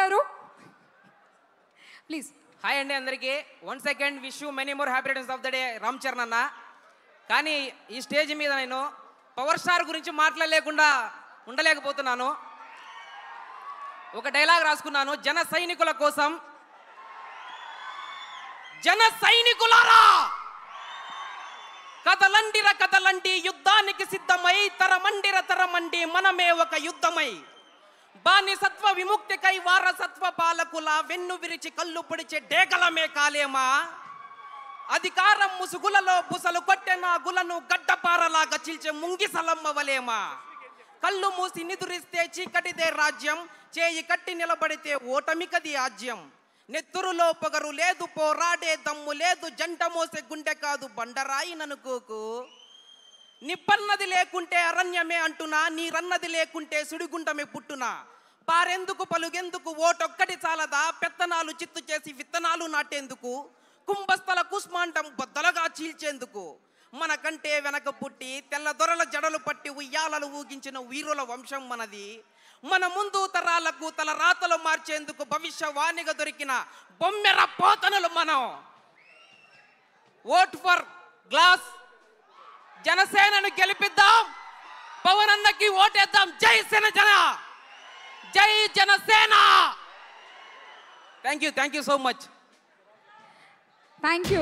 గారు please. Hi అండి అందరికీ. 1 second wish you many more happy returns of the day Ram Charan అన్న. కానీ ఈ స్టేజ్ మీద నేను పవర్ స్టార్ గురించి మాట్లాడలేకుండా ఉండలేకపోతున్నాను. ఒక డైలాగ్ రాసుకున్నాను, జన సైనికుల కోసం. జన సైనికులారా, కథలండిర కథలండి, యుద్ధానికి సిద్ధమై, తరమండిర తరమండి, మనమే ఒక యుద్ధమై, బానిసత్వ విముక్తికై వారసత్వ పాలకుల వెన్ను విరిచి కళ్ళు పొడిచే డేగలమే కాలేమా, అధికారం ముసుగులలో బుసలు కొట్టే నా గులను గడ్డపారలాగా చీల్చే ముంగిసలమ్మవలేమా, కళ్ళు మూసి నిదురిస్తే చీకటిదే రాజ్యం, చేయి కట్టి నిలబడితే ఓటమికది ఆజ్యం, నెత్తురులో పొగరు లేదు, పోరాడే దమ్ము లేదు, జంట మోసే గుండె కాదు బండరాయి ననుకోకు, నిప్పన్నది లేకుంటే అరణ్యమే అంటున్నా, నీరన్నది లేకుంటే సుడిగుండమే పుట్టునా, పారెందుకు పలుగెందుకు ఓటొక్కటి చాలదా, పెత్తనాలు చిత్తు చేసి విత్తనాలు నాటేందుకు, కుంభస్థల కుస్మాండం బద్దలుగా చీల్చేందుకు, మనకంటే వెనక పుట్టి తెల్ల దొరల జడలు పట్టి ఉయ్యాలలు ఊగించిన వీరుల వంశం మనది, మన ముందు తరాలకు తల రాతలు మార్చేందుకు భవిష్యవాణిగా దొరికిన బొమ్మెర పోతనులు మనం. ఓట్ ఫర్ గ్లాస్, జనసేనను గెలిపిద్దాం, పవన్ అన్నకి ఓటేద్దాం. జై జన, జై Janasena. Thank you so much. Thank you.